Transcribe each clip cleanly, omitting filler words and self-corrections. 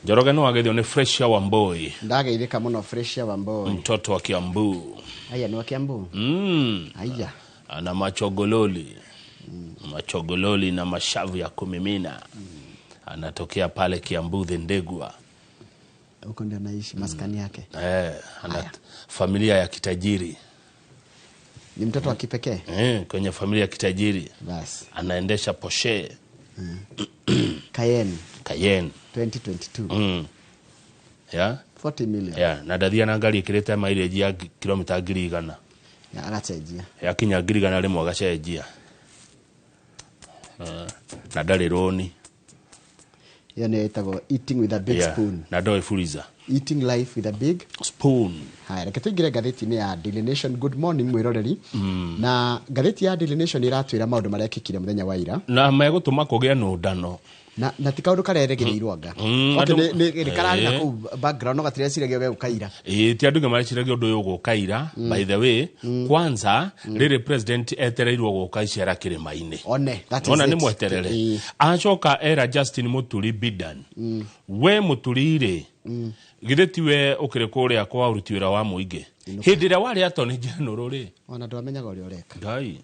Njoroge no agethio ni Freshia Wambui. Ndageithika muno Freshia Wambui. Mtoto wa Kiambu. Aya ni wa Kiambu. Aya. Ana machogololi. Machogololi na mashavu ya kumimina. Anatokea pale Kiambu Ndegwa. Huko ndio anaishi maskani yake. Ana familia ya kitajiri. Ni mtoto wa kipekee. Kwenye familia ya kitajiri. Basi. Anaendesha Porsche. Cayenne 2022. Yeah. 40 million. Yeah, na dathia na ngari ikirete mileage ya kilomita 100. Ya agacejia. Ya kinya 100 rimwe agacejia. Na ndari roni. Yani itago eating with a big spoon. Na ndoi freezer. Eating life with a big spoon. Haya, reke tuingire ngatheti-ini ya Daily Nation. Good morning mwiroreri. Na ngatheti ya Daily Nation iratwira maundu maria ekikire muthenya wa ira. Na megutuma kugia nundano. Na ti kaundu kareregereirwo anga. Okay, ni karari na ku background no gatire ciragio ge gukaira. Ti andu nge mariciragia undu uyu gukaira. By the way, kwanza riri president etereirwo gukaicera kirima-ini. Ona ni mweterere. Acoka era Justin Muturi Bidan. We Muturire. Githeti we ukire kuria kwa uruti wira wa muingi. Hindi ria wari atoni general ri. Ona ndwamenyaga uri ureka. Ngai.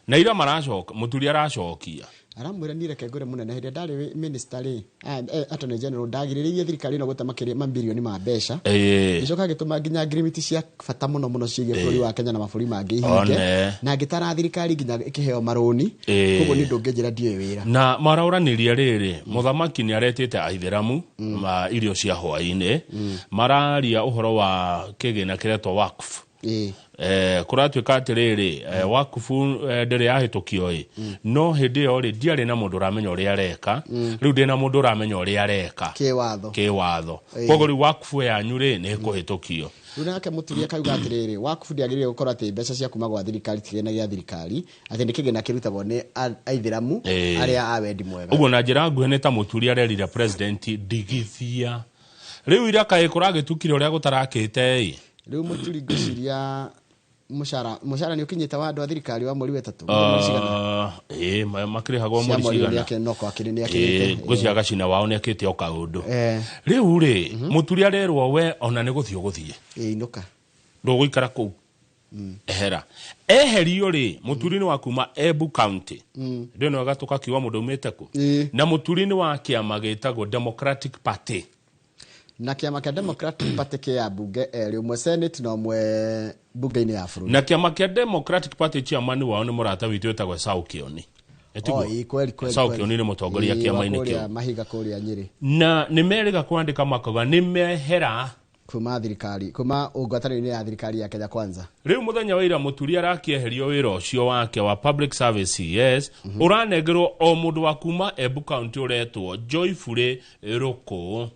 Na ira maracoka Muturi aracokia. Aramwira nire kegure munene hindi ndari minister ri attorney general ndagiririe thirikari no gutamakiria mabilioni ma mbeca. Icoka gituma nginya agreement cia fata muno ciige bũrũri wa Kenya na mabũrũri mangĩ ihinge. Na ngitara thirikari nginya ikiheo maroni. Koguo ni ndungĩnjĩra ndiwe wĩra. Na maraũranĩria rĩrĩ mũthamaki nĩ aretĩte aithĩramu ma irio cia hwaĩ-inĩ mararia ũhoro wa kĩgĩna kĩretwo wakfu. Kuratuika atiriri wakufu ndere yahitukio no hindi yo ri ndiari na mundu ramenya uri areka riu ndi na mundu ramenya uri areka kiwatho kogo ri wakufu yanyu ri ni kuhitukio riu nake Muturia kauga atiriri wakufu ndiagirire gukora ati mbeca cia kuma gwa thirikari tigena gya thirikari ati ni kigena kirutagwo ni aithiramu aria awendi mwega uguo na njira nguhe ni ta Muturia arerire president digithia riu ira kai kuragitukire uria gutarakite riu Muturi ngiciria mushara ni ukinyita wa andu a thirikari wa mweri wetatu makire hagwo mweri cigana yake noko akiri ni akirite gucia gacina wao ni akite o kaundu riu ri Muturi arerwo we ona ni guthio guthie inuka nduguikara ku ehera eherio ri Muturi ni wa kuma Embu County ndio no gatuka kiwa mundu umite ku na Muturi ni wa kiama gitagwo Democratic Party na kiama kia Democratic Party kia bunge rimwe Senate na mwe bunge-ini ya bũrũri na kiama kia Democratic Party chairman wao ni murata witu wetagwo Saukioni kweli Saukioni ni mutongoria kiama-ini kio mahiga kuria Nyeri na ni meriga kwandika makoga ni mehera kuma thirikari kuma ungwatanĩro-inĩ ya thirikari ya Kenya Kwanza riu muthenya wa ira Muturi arakieherio wira ucio wake wa public services uranengerwo o mundu wa kuma Embu County uretwo Joyfully Ruku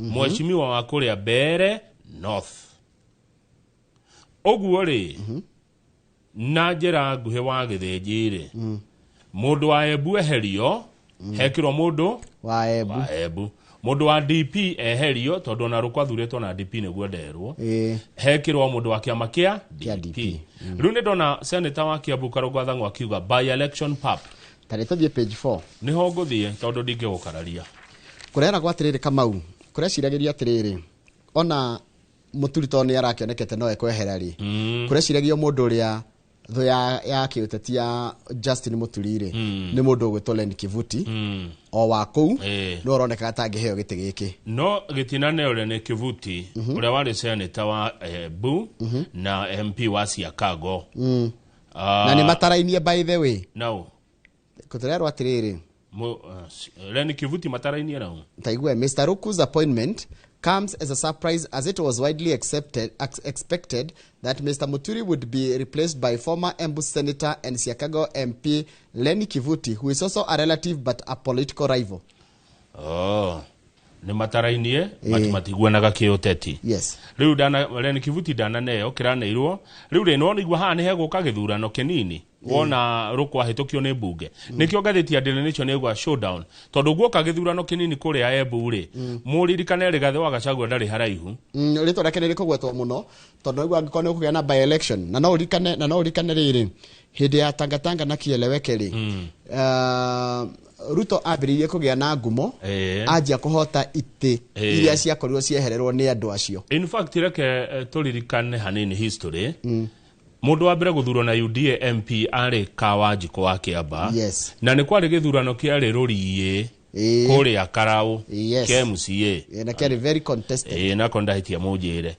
Mheshimiwa wa kuria Bere North oguo ri na njira nguhe wa githinjiri mundu wa Embu eherio hekirwo mundu wa Embu mundu wa DP eherio tondu na Ruku athuretwo na DP niguo nderwo hekirwo mundu wa kiama kia DP riu ni ndona senator wa Kiambu Karungo Athang'u akiuga by election pap tarĩtũthiĩ page 4 niho nguthie tondu ndingĩgũkararia kurera kwa atiriri Kamau kureciragiria atiriri ona Muturi to ni arakionekete no ekwehera ri kureciragio mundu uria tho ya kiutetia Justin Muturi ri ni mundu ugwitwo Len Kivuti o wa kou no uroneka atangiheo giti giki no gitinane ule ni Kivuti uria wari senator wa Embu na MP wa Siakago na ni matarainie by the way no kutererwo atiriri Len Kivuti matarainie nao taigwe Mr. Ruku's appointment comes as a surprise as it was widely expected that Mr. Muturi would be replaced by former Embu Senator and Siakago MP Len Kivuti, who is also a relative but a political rival. Ni matarainie matiguanaga kiuteti riu Len Kivuti ndananeo kiraneirwo riu rino nigwa ha ni heguka githurano kinini wona Ruku ahitukio ni bunge nikio gatheti ya Daily Nation egwa showdown tondu guoka githurano kinini kuri ya Embu ri muririkane rigathe wa Gachagua ndari haraihu rito rake ni kugwetwo muno tondu igwa ngikone kugia na by election na no urikane riri hindi ya tangatanga na kieleweke ri Ruto ambiririe kugia na ngumo anjia kuhota ite iria ciakorirwo ciehererwo ni andu acio. In fact reke turirikane hanini history. Mundu wa mbere guthurwo na UDA MP ari Kawanjiko wa Kiamba. Yes. Na ni kwari githurano kiari Ruriĩ kuria Karau KMCA. Na kiari very contested. Na kondahitia mujire.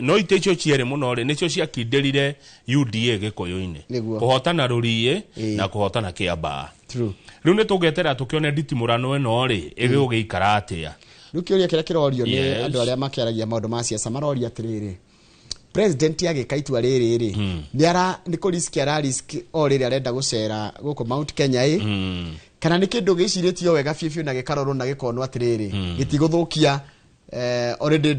No itecho ciere muno ri nicio ciakinderire UDA Gikuyu-ini. Kuhotana Ruriĩ na kuhotana Kiamba. True. Riu ni tugetera tukione nditimurano eno ri igigugiikara atia. Riu kiuria kiria kirorio ni andu aria makiaragia maundu ma siasa maroria atiriri. President agika itua riri ni ko risk o riri arenda gucera guku Mount Kenya kana ni kindu giciritio wega fiu na gikarorwo na gikonwo atiriri gitiguthukia already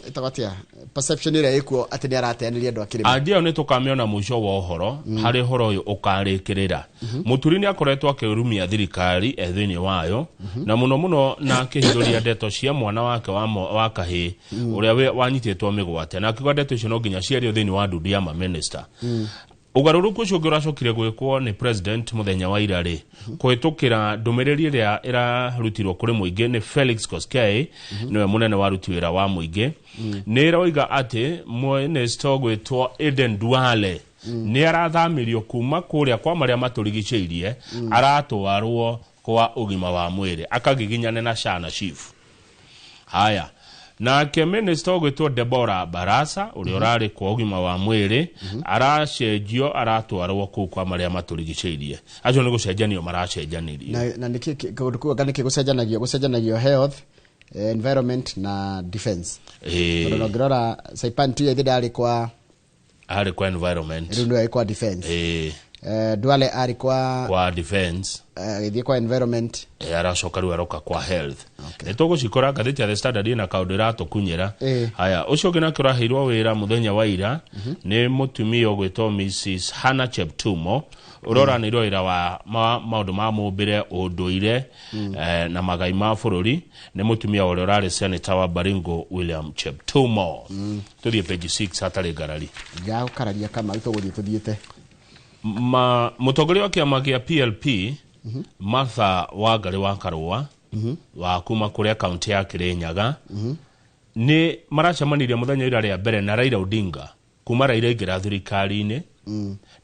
itawatia perception ira ikuo ati ni arateaniria andu akirima adio ni tukamiona muico wa uhoro hari horo uyu ukarikirira muturi ni akoretwo akirumia thirikari ethini wayo na muno na kihithuria ndeto cia mwana wake wa kahi uria wanyititwo migwate na akigwa ndeto icio no nginya ciario thini wa ndudu ya minister ugaruruku ucio ngiracokire gwikwo ni president muthenya wa irari kuhitukira ndumiriri ria irarutirwo kuri muingi ni Felix Koskei niwe munene wa ruti wira wa muingi ni iroiga ati minister gwitwo Eden Duale ni arathamirio kuma kuria kwa maria maturigiceirie aratwarwo kwa ugima wa mwiri akagiginyane na Shana Chief. Haya na ke minister gwitwo Deborah Barasa uri urari kwa ugima wa mwiri aracenjio aratwarwo ku kwa maria maturigiceirie acio ni gucenjanio maracenjanirie na niki kuga niki gucenjanagio health environment na defense no grora Saipan tu yedari kwa environment ndio alikuwa defense Duale alikuwa defense ilikuwa environment aracokaru aroka kwa health nitugo cikora gatheti ya The Standard na kaudira tukunyira haya ucio ngina kirahirwo wira muthenya wa ira ni mutumio gwitwo Mrs Hannah Cheptumo urora ni roira wa maundu ma mumbire unduire na magai ma bururi ni mutumia uri urari senator wa Baringo William Cheptumo tuthie page 6 hatari garari ya ukararia kama itoguthie tuthiete mutongoria wa kiama gia PLP Martha Wangari wa Karua wa kuma kuria county ya Kirinyaga ni maracemanirie muthenya ira ria mbere na Raila Odinga kuma Raila ingira thirikari-ini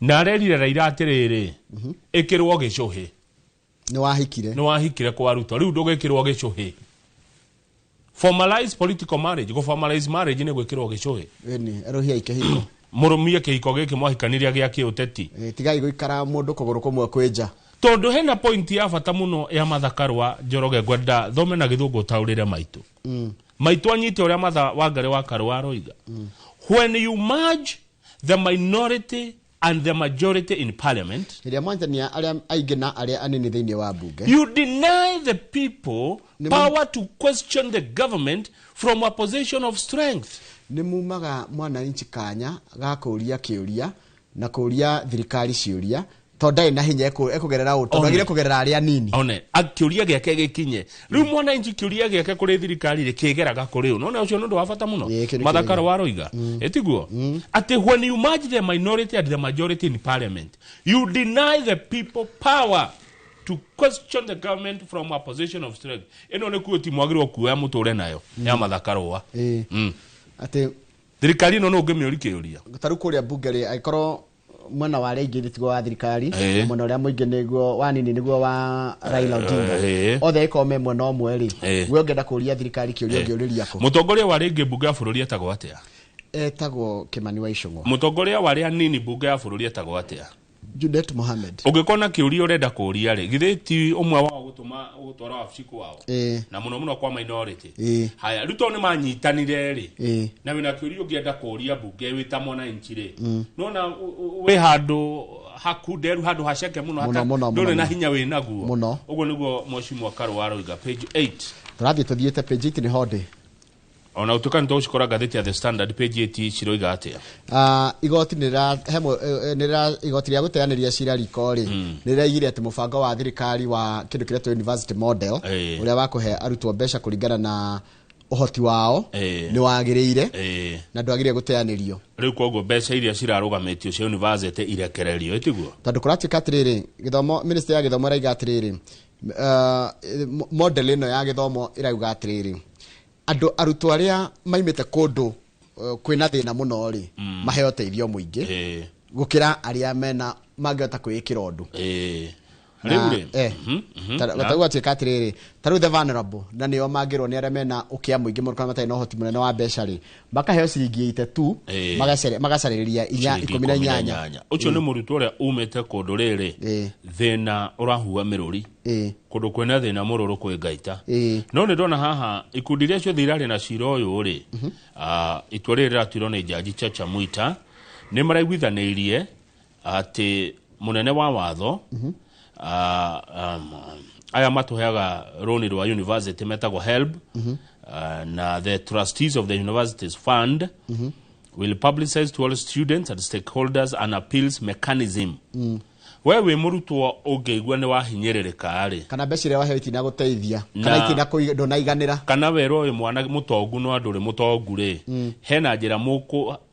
na arerire Raila atiriri ikirwo gicuhi ni wahikire kwa Ruto riu ndugikirwo gicuhi formalize political marriage go formalize marriage ni gwikirwo gicuhi ni erohia ikehiko murumie kihiko giki mwahikaniria gia kiuteti tigai guikara mundu kuguru kumwe kwenja tondu hena point ya bata muno ya Mathakarwa Njoroge gwenda thome na githungu taurire maitu maitu anyite uria Martha Wangari wa Karua roiga when you merge the minority and the majority in parliament iria mwanjania aria aingi na aria anini thiini wa bunge you deny the people power to question the government from a position of strength ni mumaga mwana inchi kanya ga kuria kiuria na kuria thirikari ciuria tondai na hinya ekugerera utogire kugerera aria nini one akiuria giake gikinye riu mwana inchi kiuria giake kuri thirikari ri kigeraga kuri no ucio nundu wa bata muno Mathakaro waroiga etiguo ati when you merge the minority and the majority in parliament you deny the people power to question the government from a position of strength eno ne kuoti mwagirwo kuoya muture nayo ya Mathakaro wa ati thirikari no ngemiori kiuria taru kuria bunge ri aikoro mwana wa rege ndigwo wa thirikari mwana uria muingi niguo wanini niguo wa Raila Odinga othe ikome mwana omwe ri we ngenda kuria thirikari kiuria ngiuriria ko mutongoria wa rege bunge ya bururi etagwo atia etagwo Kimani wa Icung'wa mutongoria wa ria nini bunge ya bururi etagwo atia Junet Mohamed ugikona kiuria urenda kuria ri githeti umwe wa gutuma gutwara wabici wao na muno kwa minority haya ruto ni manyitanire ri na wina kiuria ungienda kuria bunge wita mwana inchi ri nona we handu hakunderu handu haceke muno hata ndore na hinya we naguo uguo niguo Mheshimiwa Karua aroiga page 8 turathie tuthiete page 8 ni hode ona utukani to ucikora gatheti ya The Standard page 8 ciroiga atia igoti nira igoti ria guteaniria cira rikori nira igire ati mubango wa thirikari wa kindu kiretwo university model uria wa kuhe arutwo mbeca kuringana na uhoti wao ni wagirire na ndwagire guteanirio riu koguo mbeca iria cirarugamitio cia university irekererio itiguo tondu kuratika atiriri githomo minister ya githomo raiga atiriri model ino ya githomo irauga atiriri arutwo aria maimite kundu kwina thina muno ri maheo teithio muingi gukira aria mena mangehota kwikira undu Watagu atuika atiriri taru the vulnerable na nio magirwo ni aria mena ukia muingi muno kana matai no hoti munene wa mbeca ri makaheo ciringi 82 magacariria 18 ucio ni murutwo uria umite kundu riri thina urahua miruri kundu kwena thina mururu kwi ngaita no ni ndona haha ikundi ria cio thirari na ciro uyu ri itua riri ratwirwo ni jaji Chacha Mwita ni maraiguithanirie ati munene wa watho aya matuheaga roni rwa university metagwo HELB na the trustees of the university's fund will publicize to all students and stakeholders an appeals mechanism wewe murutwo ungeigua ni wahinyeririka ri kana becire wa heiti na guteithia kana itina kuindo na iganira kana wero uyu mwana mutongu no anduri mutongu ri hena njira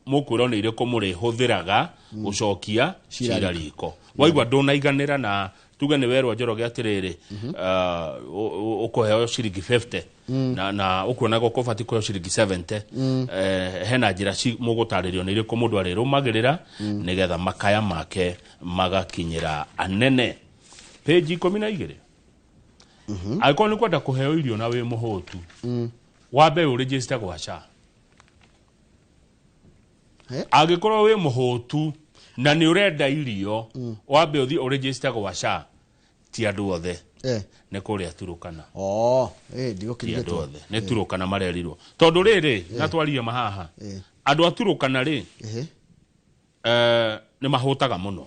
mukwiro ni iriko muri huthiraga gucokia cira riko waigua ndona iganira na tuga ni werwa Njoroge atiriri ukoheo ciringi 50 na ukuona go kofati ko ciringi 70 hena njira mugutaririo ni iriko mundu ari rumagirira nigetha makaya make magakinyira anene page 12 aiko ni kwenda kuheo irio na we muhotu wambe uregister gwa SHA agikorwo we muhotu na ni urenda irio wambe uthi uregister gwa SHA ti andu othe ne kuria Turukana ndigukirigetwo ne Turukana marerirwo tondu riri natwaria mahaha andu a Turukana ri ni mahutaga muno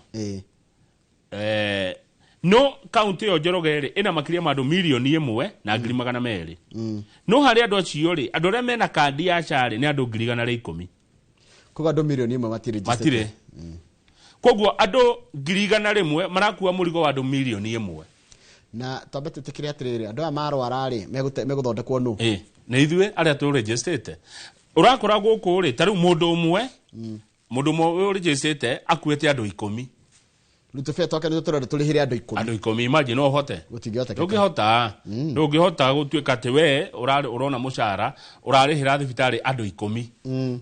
no county yo Njoroge ri ina makiria mandu milioni 1 na 200,000 no hari andu acio ri andu aria mena kandi ya SHA ri ni andu 110,000 kuga andu milioni 1 matire koguo andu 100,000 marakuwa murigo wa andu milioni 1 na tabete tikire atiriri andu amarwara ri meguthondekwo nu na ithwe aria tu registrate urakora guku ri taru mundu umwe registrate akuete andu 10 lutufe toka ni turore turihire andu 10 imagine no hote gutingihota ndungihota gutuika ati we urona mushara urarihira thibitari andu 10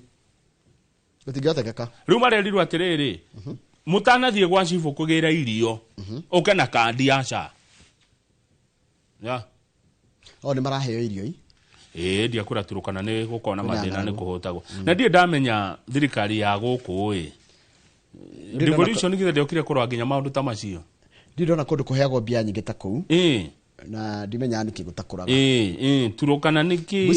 gutingihota riu marerirwo atiriri mutanathie gwa cifu kugira irio uke na kandi ya SHA ni maraheo irio ndia kura Turukana ni gukona mathina ni kuhutagwo na ndie ndamenya thirikari ya guku devolution githe ndiokire kurwa nginya maundu ta macio ndona kundu kuheagwo mbia nyingi ta kuu na ndimenya niki gutakuraga Turukana niki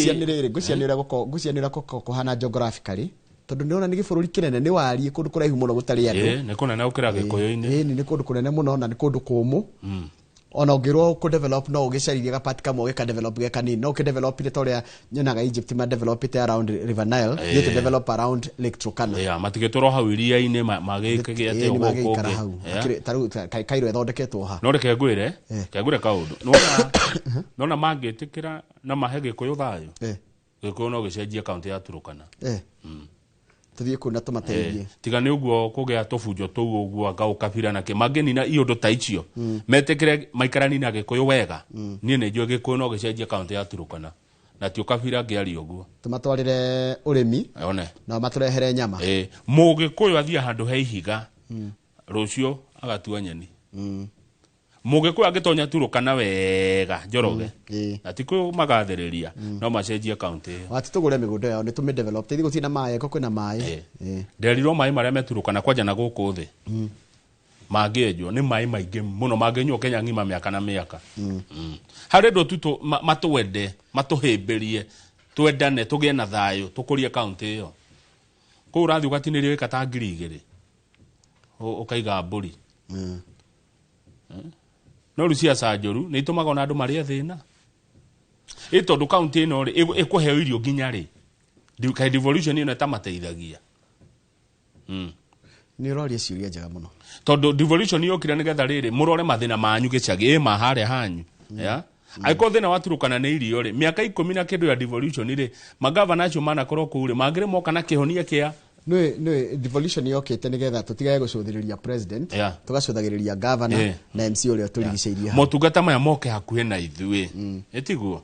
gucianira kuhana geographically tondu niona ni gibururi kinene ni wari kundu kuraihu muno gutari andu ni kunene ukira gikuyu-ini ni kundu kunene muno na ni kundu kumu ona ungirwo ku develop no ugicaririe gapati kamwe ka develop ge kanini no ke develop ile toria nyonaga Egypt ma develop it around River Nile you to develop around Lake Turkana matigitoro hau iria-ini magikige ate guku taru kairo ethondeketwo ha no reke ngwire kaundu nona mangitikira na mahe gikuyu thayo gikuyu no gicenjie county ya Turukana tuthie kuna tumateithie tiga ni uguo kugia tufunjo tu uguo akaukabira na kimageni na iondo ta icio metekire maikarani na gikuyu wega nie ne njue gikuyu no gicenjie county ya Turukana na ti ukabira ngiari uguo tumatwarire urimi na maturehere nyama mugikuyu athia handu he ihiga rucio agatua nyeni mugikuyu agitonya Turukana wega Njoroge na tiku magathiriria no macenjie county wati tugure migunda yao ni tume develop tithi gutina maye ko kwina maye nderirwo mai maria meturukana kwanja na guku thi mangienjwo ni mai maingi muno manginywo Kenya ngima miaka na miaka hari ndo tuto matuwende matuhimbirie twendane tugie na thayo tukurie county yo ku urathi ugatinirie kata 2,000 ukaiga mburi no rucia sanjoru ni itumaga na andu maria thina tondu county ino ri ikuheo irio nginya ri kai devolution ino tamateithagia ni roria ciuria njega muno tondu devolution yokira nigetha riri murore mathina manyu gicagi maharia hanyu aiko thina waturukana nä irio rä miaka 10 na kindu ya devolution rä magavana acio manakorwo kuu rä mangä rä moka na kihonia kia nä devolution yokite nigetha tutigage gucuthiriria president tugacuthagiriria governor na MC uria turigiceirie motungata maya moke hakuhe na ithuĩ etiguo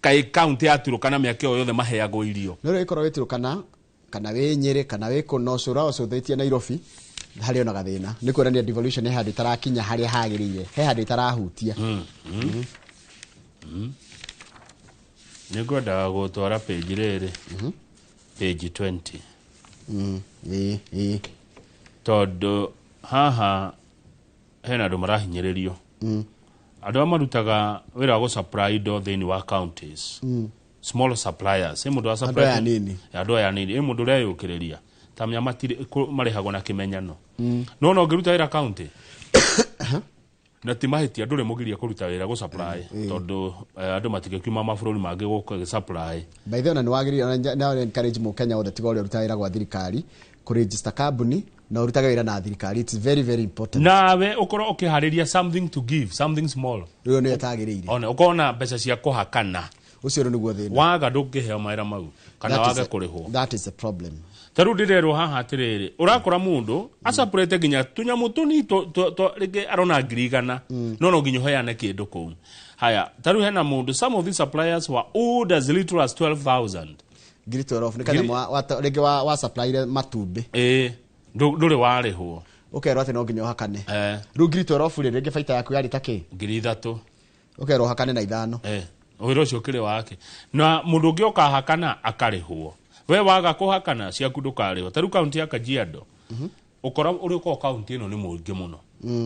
kai county aturukana miaka yothe maheagwo irio no ikorwo witurukana kana wi Nyeri kana wi Kunosura ucuthitie Nairobi hari ona gathina ni kuonania devolution he handu itarakinya haria hagirire he handu itarahutia ni ngwendaga gutwara page rĩrĩ page 20 tondu haha hena andu marahinyĩrĩrio andu a marutaga wĩra wa supply indo thĩinĩ wa counties small suppliers mundu wa supply andu aya nini mundu uria yukiriria tamya matire marihagwo na kimenyano no ngĩruta wĩra county na timahitia ndure mugiria kuruta wĩra go supply tondu andu matigĩkiuma mabũrũri mangĩ gũka supply by the way ni wagĩrĩire na encourage mu Kenya wothe tiga ũrĩa ruta wĩra gwa thirikari ku register company na urutaga wĩra na thirikari it's very very important nawe ukorwo ukihariria something to give something small rĩo nĩ yatagĩrĩire ona ukona mbeca cia kuhakana ucio nĩguo thĩna waga ndũngĩheo mawĩra mau kana wage kũrĩhwo that is the problem taru ndirerwo haha atiriri urakora mundu asaprete ginya tunyamu tuni to rege arona ngirigana no nginya hoyane kindu kuu haya taru hena mundu some of these suppliers were owed as little as 12,000 ngiri 12 nikana rege wa supply matumbi nduri warihwo ukerwo ati no nginya hakane ru ngiri 12 rege faita yaku yari take ngiri 3 ukerwo hakane na 5 wira ucio kire wake na mundu ungi ukahakana akarihwo we waga kuhakana ciaku ndukarihwo taru county ya Kajiado ukora uri ko county ino ni muingi muno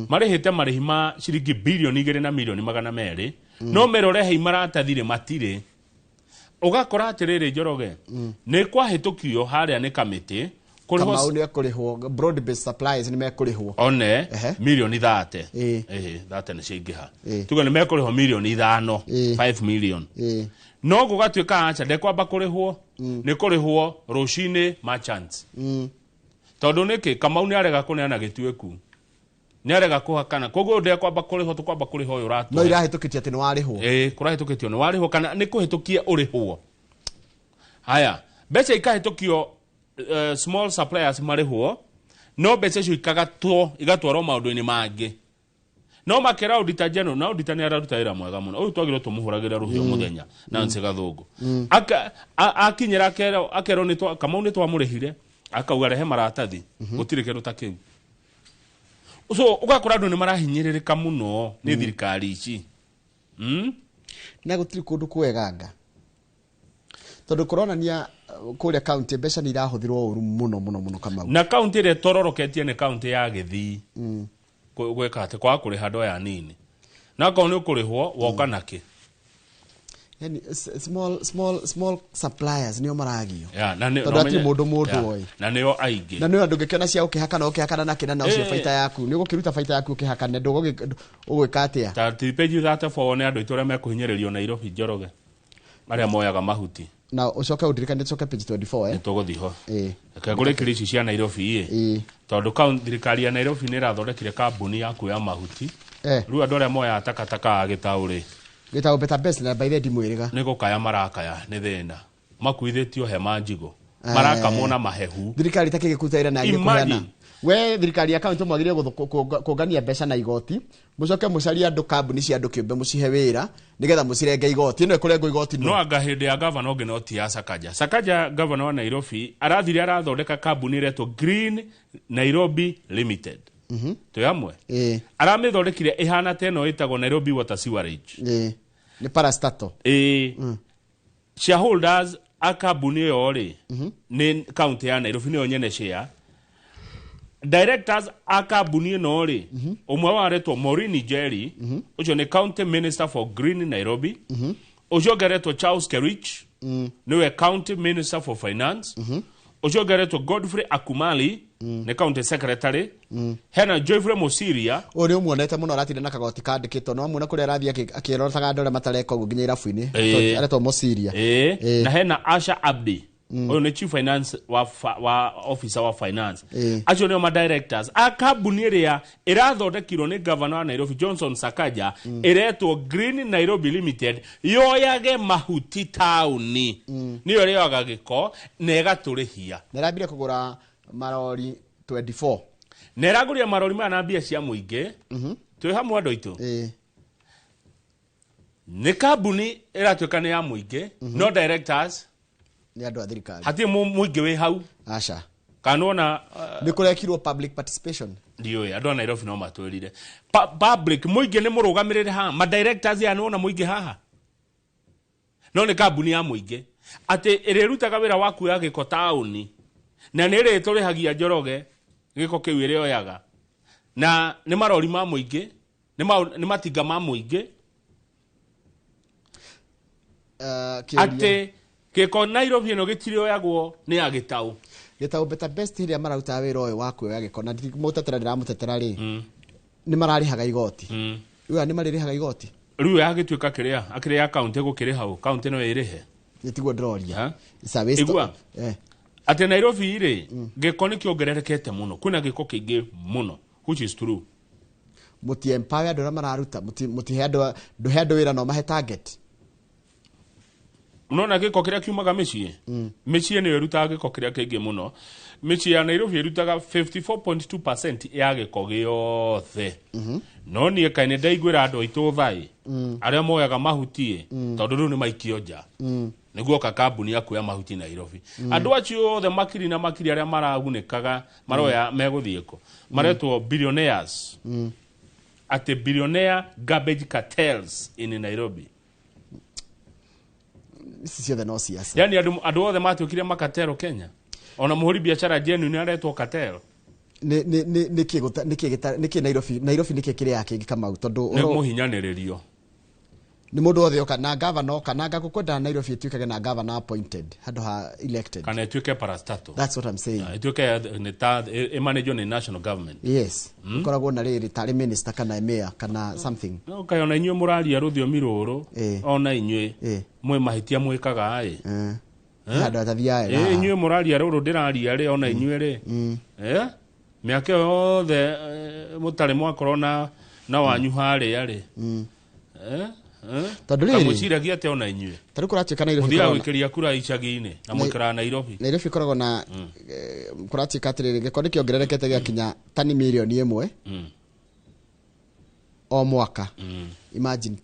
marihite marihi ma ciringi bilioni 2 na milioni 200 no merore hei maratathire matire ugakora atiriri Njoroge ni kwahitukio haria ni kamiti kama uni akurihwo broad based supplies ni mekurihwo one milioni 30 30 ni cingiha tuga ni mekurihwo milioni 5 million no gugatuika acha ndekwamba kurihwo ni kurihwo rucini merchants tondu niki kama uni arega kuneana gitueku ni arega kuhakana koguo ndekwamba kurihwo tukwamba kurihwo uyu ratu no irahitukitie ati ni warihwo kurahitukitio ni warihwo kana ni kuhitukie urihwo haya becha ikahitukio small suppliers marihwo no becha cio igatwarwo maundu-ini mangi no makera auditor general na auditor ni araruta wĩra mwega muno uyu twagirwo tumuhuragira ruhio muthenya Nancy Gathungu akinyira akero ni kama ni twamurihire akauga rehe maratathi gutire kindu ta kiu so ugakora andu ni marahinyiririka muno ni thirikari ici na gutire kundu kweganga tondu kuronania kuria county mbeca ni irahuthirwo uru muno kama na county ire tororoketie ni county ya Githii gweka ati kwa kuri hando ya nini na ko ni kurihwo woka naki yani small suppliers ni omaragio na ni mundu oi na ni o aingi na ni andu ngikena cia ukihakana na kina na ucio faita yaku ni gukiruta faita yaku ukihakana ugwika atia ta page 34 ni andu itore mekuhinyiririo Nairobi Njoroge maria moyaga mahuti na ucoke udirikane coke page 24 nituguthiho kagure kirisi cia Nairobi tondu thirikari ya Nairobi ni irathondekire kambuni ya kuya mahuti riu andu aria moya takataka agitauri gitau beta best na by the dimwiriga ni gukaya marakaya ni thina makuithitio hema njigo maraka mona mahehu thirikari takigikuta ira na ngikuhana we thirikari ya county mwagirie kugania mbeca na igoti mucoke mucaria andu kambuni cia andu kiumbe mucihe wira nigetha mucirenge igoti ino ikurengo igoti no anga hindi ya governor nginoti ya Sakaja governor wa Nairobi arathire arathondeka kambuni iretwo Green Nairobi Limited to yamwe aramithondekire ihana teno itagwo Nairobi Water Sewerage ni parastato shareholders akabuni yori ni county ya Nairobi ni onyene share directors akabuni no ri umwe waretwo Maureen Njeri ucio ni county minister for Green Nairobi ucio geretwo Charles Kerich niwe county minister for finance ucio geretwo Godfrey Akumali ni county secretary hena Joyfrey Musiria uri umuonete muno aratire na kagoti kandikitwo no amuna kuri arathia akirotaga andore matareka ugu nginya irafu-ini aretwo Musiria na hena Asha Abdi Oyo ni chief finance wa officer wa finance. Acio nio ma directors. A kambuni iria irathondekirwo ni governor wa Nairobi Johnson Sakaja iretwo Green Nairobi Limited yoyage mahuti tauni. Niyo yoyaga giko na igaturihia. Nerabire kugura marori 24. Neraguria marori mana mbia cia muingi. Twi hamwe andu aitu. Ni kambuni iratuika ni ya muingi, no directors ni andu a thirikari. Hati muingi wi hau. Acha. Kanona ni kurekirwo public participation. Ndio andu a Nairobi no matwirire. Public muingi ni murugamirire ha, ma directors ya nona muingi haha. No ni kambuni ya muingi. Ati irerutaga wira wa kuya giko tauni. Na nire turihagia Njoroge giko kiu ire oyaga. Na ni marori ma muingi, ni matinga ma muingi. Ate giko Nairobi no gitire oyagwo ni agitau. Gitau better best iria marauta wira oyo wa kuya giko na mutetera ndiramutetera ri. Ni mararihaga igoti. Riu ni maririhaga igoti. Riu yagituika kiria account gukire hau, account no irihe. Nitiguo droria. Igua. Ate Nairobi ire giko ni kiongererekete muno. Kuna giko kingi muno, which is true. Muti empower andũ arĩa mararuta muti he andũ wĩra no mahe target. Unaona giko kiria kiumaga mĩciĩ mĩciĩ nĩ ĩrutaga giko kiria kĩingĩ muno. Mĩciĩ ya Nairobi ĩrutaga 54.2% ya giko gĩothe. No niĩ kaine ndaiguĩra andũ aitũ thai arĩa moyaga mahuti tondũ rĩu nĩ maikio nja nĩguo kambuni ya kuoya mahuti Nairobi. Andũ acio othe makiri na makiri arĩa maragunĩkaga maroya megũthiĩko maretwo billionaires. At the billionaire garbage cartels in Nairobi. This is the no siasa. Yani adu othe matuikire makatero Kenya. Ona muhuri biashara jenu ni aretwo cartel. Niki Nairobi niki kire yake kama tondu ni muhinyanirerio. Ni mundu othe kana governor kana gakukwenda Nairobi tuikage na governor appointed hado ha elected. Kana tuike parastato. That's what I'm saying. Tuike ni ta manage on national government. Yes. Koragwo na riri tari minister kana mayor kana something. Okay, ona inyuĩ mũraria rũthiomi rũrũ ona inyuĩ mwe mahitia mwĩkaga ai. Hado atathia inyuĩ mũraria rũrũ ndĩraria rĩ ona inyuĩ rĩ. Mĩaka yothe mũtarĩ mwakorwo na wanyu harĩa rĩ. Kamuciragia ate ona inyuĩ. Tari kuratuika Nairobi. Muthia gwĩkĩria kura icagi-inĩ na mwĩkara Nairobi. Nairobi koragwo na kuratuika atirĩrĩ gĩko nĩ kĩongererekete gĩa kinya tani milioni 1 o mwaka. Imagine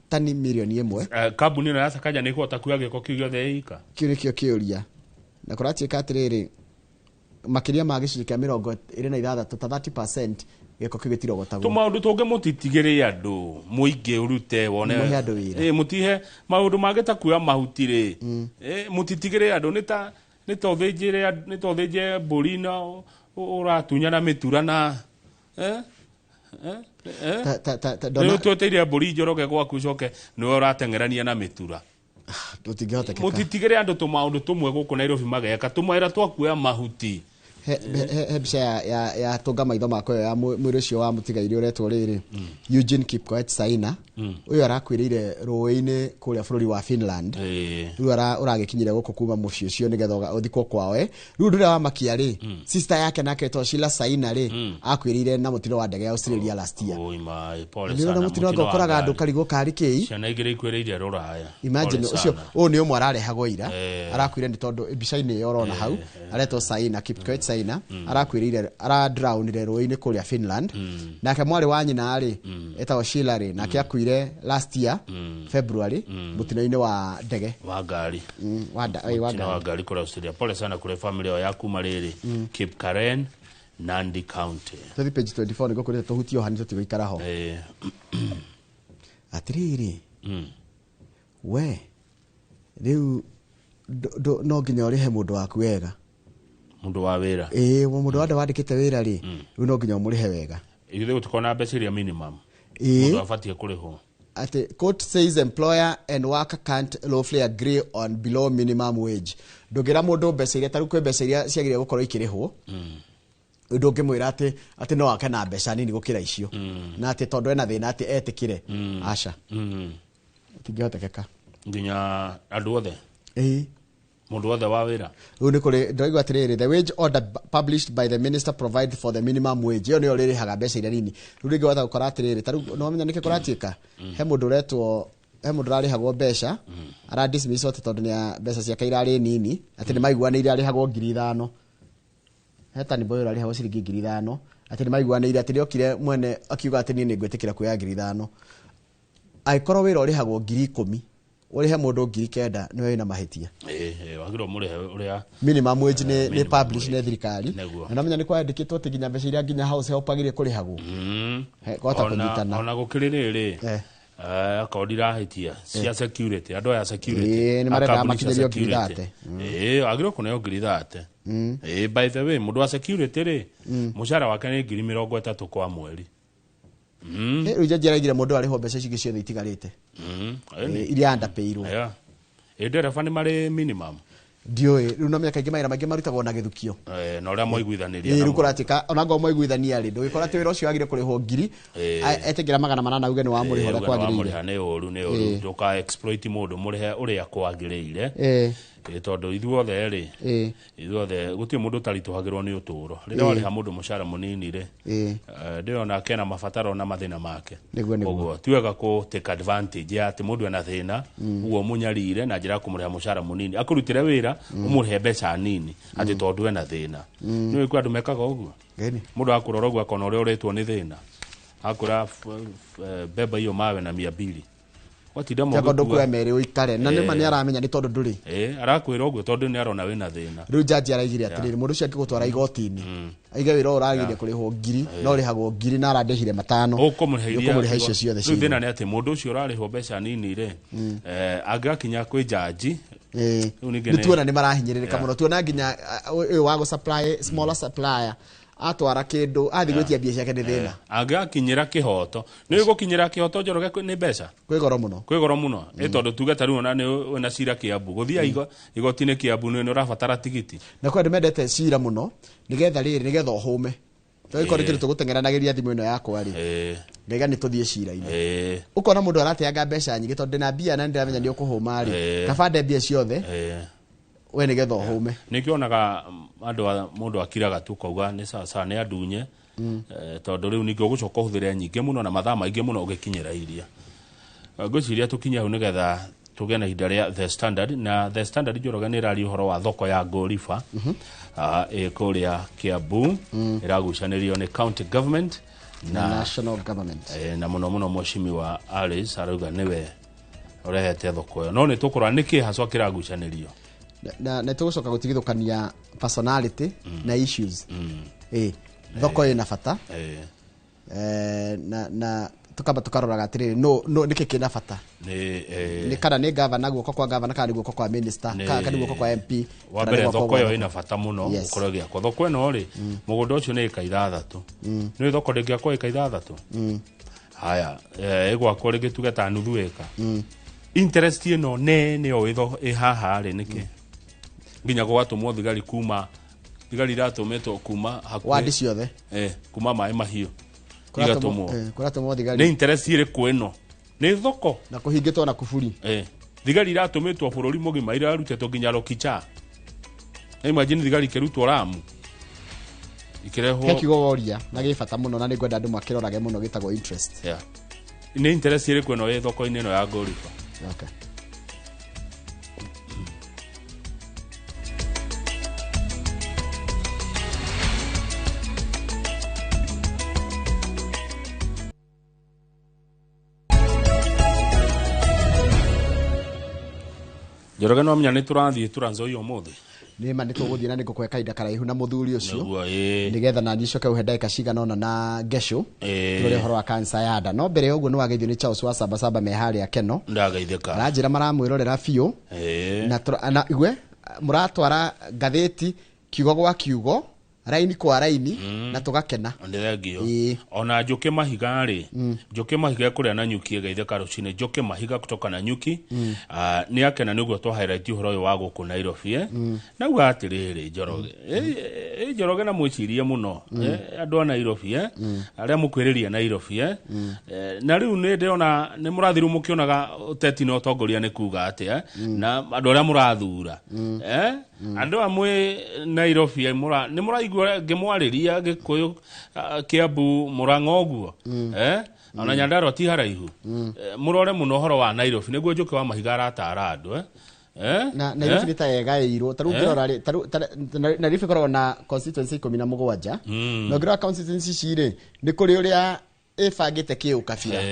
tani milioni 1. Kambuni ĩno ya Sakaja nĩ ĩkũhota kuoya gĩko kĩu gĩothe ĩika. Kĩu nĩkĩo kĩũria. Na kuratuika atirĩrĩ makiria ma gĩcunjĩ kĩa 26 ta 30% gĩko kĩu gĩtirogotagwo. Tũmaũndũ tũngĩ mũtitigĩrĩ andũ mũingĩ ũrute wone. Mũtihe maũndũ mangĩ ta kuoya mahuti rĩ. Mũtitigĩrĩ andũ nĩ tũthĩnje mbũri na ũratunya na mĩtura na rĩu tweteire mbũri Njoroge gwaku ũcoke nĩwe ũrateng'erania na mĩtura. Mũtitigĩrĩ andũ tũmaũndũ tũmwe gũkũ Nairobi mageka tũmwĩra twakuoya mahuti. He mbica ya tunga maitho makwa ya mwĩrĩ ũcio wa mũtigaire ũretwo rĩrĩ Eugene Kipkoech Saina ũyũ arakuĩrĩire rũĩ-inĩ kũrĩa bũrũri wa Finland. Rĩu ũragĩkinyire gũkũ kuma mũciĩ ũcio nĩgetha ũthikwo kwao. Rĩu ndũrĩa wamakia rĩ sister yake nake etwo Sheila Saina rĩ akuĩrĩire na mũtino wa ndege ya Australia last year. Nĩ mũtino ũkoraga andũ karigwo karĩ kĩi. Ciana igĩrĩ ikuĩrĩire rũraya. Imagine ũcio ũyũ nĩ ũmwe ararehagwo ira arakuĩre nĩ tondũ mbica-inĩ ĩyo ũrona hau aretwo Saina Kipkoech Saina arakuĩrĩire drownire rũĩ-inĩ kũrĩa Finland. Nake mwarĩ wa nyina rĩ etagwo Sheila rĩ nake akuire last year February mũtino-inĩ wa ndege wa ngari wa ngari kũrĩa Australia. Pole sana kũrĩ family yao ya kuma rĩrĩ Cape Karen, Nandi County. Tũthi page 24 nĩguo kũrĩa tũhutio hani tũtigũikara ho. Atirĩrĩ we rĩu no nginya ũrĩhe mũndũ waku wega. Mundu wa wira mundu wanda wandikite wira ri riu no nginya umurihe wega. Ithe utikona mbeca iria minimum mundu afatie kurihwo. Ati court says employer and worker can't lawfully agree on below minimum wage. Ndũngĩra mũndũ mbeca iria taru kwĩ mbeca iria ciagĩrĩire gũkorwo ikĩrĩhwo. Ndũngĩmwĩra atĩ no ake na mbeca nini gũkĩra icio na atĩ tondũ ena thĩna atĩ etĩkire aca. Tingĩhotekeka nginya andũ othe. mundu wothe wa wira riu ni kuri ndoigwa atiriri the wage order published by the minister provide for the minimum wage yo ni oriri haga mbeca iria nini riu ringi watha gukora atiriri taru no menya niki kuratiika he mundu retwo he mundu arihagwo mbeca ara dismiss ote tondu ni mbeca ciake irari nini ati ni maiguanire arihagwo 5,000 heta ni boyo arihagwo ciringi 5,000 ati ni maiguanire ati riokire mwene akiuga ati ni ngwetikira kuya 5,000 aikorwo wira urihagwo 10,000 urihe mundu 9,000 niwe wina mahitia wagiro murihe uria minimum wage ni publish ne thirikari na menya ni kwandikitwo ati ginya mbeca iria ginya house help agire kurihagwo kota kunyitana ona gukiriri akodira hitia cia security ando ya security ni marenda makinyerio ngirithate agiro kuneo ngirithate by the way mundu wa security ri mushara wake ni 30,000 kwa mweri Uja aigire mundu ariho mbeca ici ciothe itigarite iria ndapeirwo ndereba ni mari minimum ndioi riu no miaka ingi maira maingi marutagwo na githukio na uria moiguithaniria riu kuratika ona ngo moiguithania ri ndugikora ati wira ucio agire kurihwo 1,000 etegira 800 uge ni wa muriho ria kwagirire ni uru nduka exploit mundu murihe uria kwagirire tondu ithuothe ri ithuothe gutie mundu tarituhagirwo ni uturo riria wariha mundu mushara munini ri ndiona kena mabataro na mathina make uguo tiwega ku take advantage ya ati mundu ena thina uguo munyarire na njira kumuriha mushara munini akurutire wira umurihe mbeca nini ati tondu ena thina ni kwa andu mekaga uguo mundu akurora uguo akona uria uretwo ni thina akura beba hiyo mawe na 200 watinda mo tondu kwa mere uikare na nima ni aramenya ni tondu nduri arakwira uguo tondu ni arona wina thina riu jaji araigire atiriri mundu cio akigutwara igotini aiga wira uragire kurihwo 1,000 no rihagwo 1,000 na arandehire 5,000 ukumuriha icio ciothe riu thina ni ati mundu ucio urarihwo mbeca nini ri angakinya kwi jaji ni tuona ni marahinyiririka muno tuona nginya wa go supply smaller supplier atwara kindu athi gwitia bia ciake ni thina angakinyira kihoto ni gukinyira kihoto njoroge ni mbeca kwi goro muno tondu tuge taru ona ni na cira Kiambu guthia igotine Kiambu ni urabatara tigiti na kwa ndimendete cira muno nigetha riri nigetha uhume toikore kitu tugutengeranagiria thimu ino yakwa ri ngaiga ni tuthie cira-ini ukona mundu arateanga mbeca nyingi tondu na bia na ndiramenya ni ukuhuma ri kabande bia ciothe we nigetha uhume nikionaga mundu akiraga tu kauga ni sasa ni andunye tondu riu ningi ugucoka uhuthire nyingi muno na mathaa maingi muno ugikinyira iria ngwiciria tukinya hu nigetha tuge na ihinda ria The Standard na The Standard njoroge ni rari uhoro wa thoko ya Gorifa kuria Kiambu iragucanirio ni county government na national government na muno mheshimiwa Alice arauga niwe urehete thoko yo no ni tukura niki haswa kiragucanirio na tugucoka gutigithukania personality na issues thoko ina bata na tukaba tukaroraga atiriri no niki kina bata ni kana ni governor guoko kwa governor kana guoko kwa minister kana guoko kwa MP wa mbere thoko yo ina bata muno ukorogia kwa thoko eno ri mugunda ucio ni eka 6 ni thoko ndingia kwa eka 6 haya egwa kwa ringi tuge ta nuthu eka interest ino ne o itho haha ri niki nginya gwatumwo thigari kuma thigari ratumetwo kuma hakuri wadi ciothe kuma mai mahiu kuratumwo thigari ni interest ire kweno ni thoko na kuhingitwo na kuburi thigari ratumetwo bururi mugima ira rutetwo nginya Lokicha imagine thigari kerutwo Ramu ikireho kigogoria na gibata muno na ni gwenda andu makirorage muno gitagwo interest ni interest ire kweno thoko ine no ya Gorifa okay Njoroge no menya ni turathie turanzoi umuthi ni ma ni tuguthie na ni ngukwe kaida karaihu na muthuri ucio nigetha na nyicoke uhe ndaika cigana ona na ngesho turore horo wa kansa ya nda no mbere uguo ni wageithio ni Charles wa Saba mehari akeno ndageithika aranjira maramwirorera biu na igwe muratwara ngatheti kiugo gwa kiugo raini kwa raini na tugakena ndegio ona Njuki Mahiga ri Njuki Mahiga kuria na nyuki geitheka rucine Njuki Mahiga kutoka na nyuki ni akena niguo to highlight uhoro wa guku Nairobi na uga atiriri Njoroge Njoroge na mwicirie muno andu a Nairobi aria mukwiriria Nairobi na riu ni ndiona ni murathiru mukionaga uteti no tongoria ni kuga atia na andu aria murathura andu amwe Nairobi ni muraigua ngimwariria Gikuyu Kiambu Murang'a guo ona Nyandarua ti haraihu murore muno horo wa Nairobi niguo Njuki wa Mahiga aratara andu na Nairobi ni ta yegairwo taru ngirora Nairobi korwo na constituency 17 no ngirora constituency cire ni kuri uria ifangite kiukabira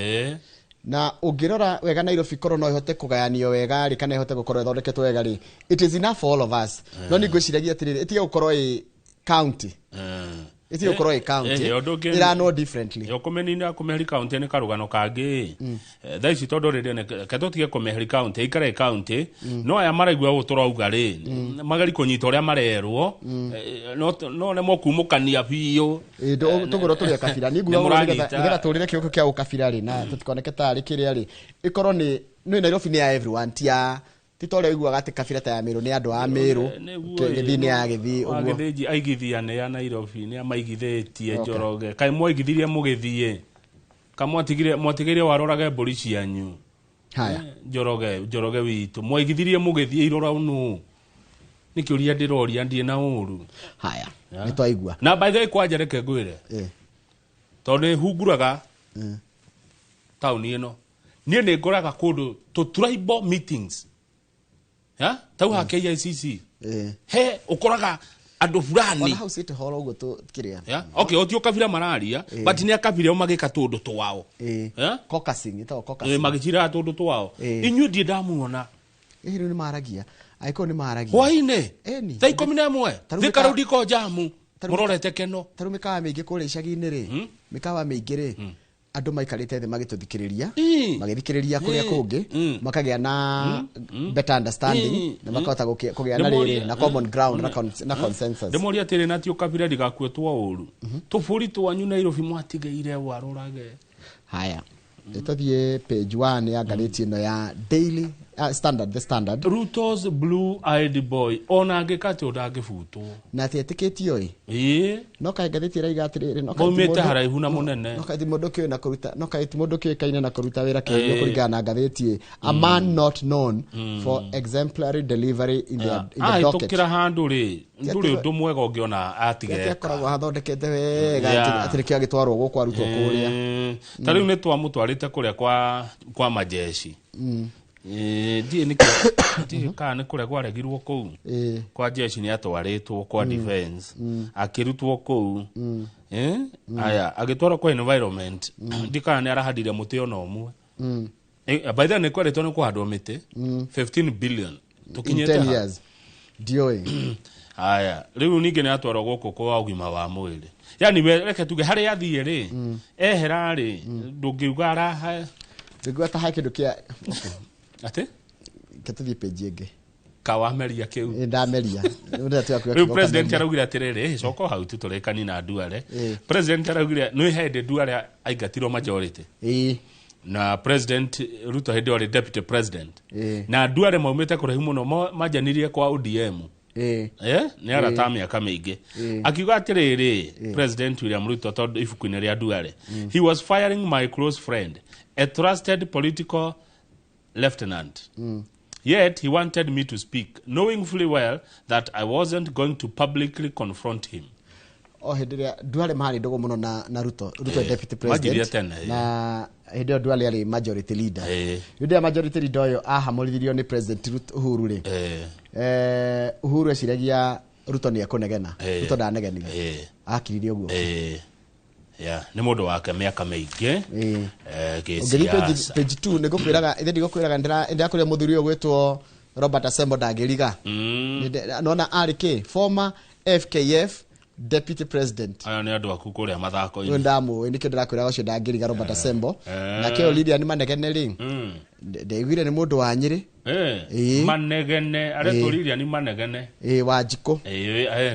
na ungirora wega Nairobi korwo no ihote kugayanio wega ri kana ihote gukorwo ithondeketwo wega ri it is enough for all of us no ni ngwiciragia atiriri itige gukorwo county iti ukorwo i county ira no differently yo kumenina kumeheri county ni karugano kangi tha ici tondu riri keto tige kumeheri county ikare county no aya maraigua guturauga ri magari kunyita uria marerwo no ne mokumukania biyo tugoro turia kabira ni nguo nigetha turire kiuko kia ukabira ri na tutikoneke tari kiria ri ikorwo ni Nairobi ni ya everyone tia titore iguaga ati kabira ta ya Meru ni andu a Meru githini ya githi uguo agithiji aigithia ya Nairobi ni amaigithitie Njoroge kai moigithirie mugithie kamwatigire warorage mburi cianyu haya Njoroge witu moigithirie mugithie irora unu nikiuria ndiroria ndie na uru haya ni twaigua na by the way kwajereke ngwire tondu hunguraga tauni ino nie ni ngoraga kundu to tribal meetings tau ha KICC he ukoraga andu fulani ona hau city hall ugo to kiria okay otio kabira mararia but ni akabira magika tundu twao caucusing ito caucusing magicira tundu twao inyu ndi ndamuona ni maragia aiko ni maragia hwaine tha 11 thika rudiko jamu murorete keno taru mikawa mingi kule icagi-ini ri mikawa mingi ri andu maikarite the magituthikiriria magithikiriria kuria kungi makagia na better understanding na makahota kugia na riri na common ground na consensus demoria tiri na tio kabira ndigakwetwo uru tuburi twanyu Nairobi mwatigeire warorage haya itathie page 1 ya ngatheti ino ya Daily Standard the Standard Ruto's blue eyed boy ona ngikati udagifutwo na tietikitio no kai ngatheti raiga atiriri no kai mumete haraihu na munene no kai mundu kio na kuruta no kai mundu kio kaine na kuruta wira kio kuringana na ngatheti a man not known for exemplary delivery in the docket tukira handu ri nduri undu mwega ungiona atigeka akoragwo hathondekete wega atirikio agitwarwo guku arutwo kuria tariu ni twamutwarite kuria kwa majeshi die ni kana kule kwa regirwo kou kwa jeshi ni atwaritwo kwa defense akirutwo kou aya agitwara kwa environment ndikana ni arahadire muti ona omwe by the way kwa return kwa handwo miti 15 billion tukinyete 10 years dio aya riu ninge ni atwara guku kwa ugima wa mwiri yani reke tuge hari yathie ri ehera ri ndungiuga araha ngigwa ta hakindu kia ate katuthie page ige kawameria kiu ndameria ndio tuyakuya kwa president araugira atiriri coko hau tuturekani na Duale president araugira no hede Duale aigatirwo majority na president Ruto hede ori deputy president na Duale maumete kurahi muno majanirie kwa ODM ni aratamia kama ige akiuga atiriri president William Ruto tondu ifuku-ini ria Duale he was firing my close friend a trusted political lieutenant. Yet he wanted me to speak, knowing fully well that I wasn't going to publicly confront him. Hidiria Duale mari ndogo muno na Ruto deputy president na hidio Duale ali majority leader. Hidio majority leader yo ahamurithirio ni president Uhuru ri. Uhuru aciragia Ruto ni akunegena. Ruto ndanegenire. Akiririo guo. Ni mundu wake miaka maingi gesiasa page 2 nigukwiraga ithi nigukwiraga ndira kuria muthuri uyu gwitwo Robert Asembo ndagiriga nona RK former FKF deputy president aya ni andu aku kuria mathako ini ndamu ni kindu rakwira ucio ndangiriga Robert Asembo na kio Lydia ni manegene ri ndeiguire ni mundu wa Nyeri manegene areturiria ni manegene Wanjiko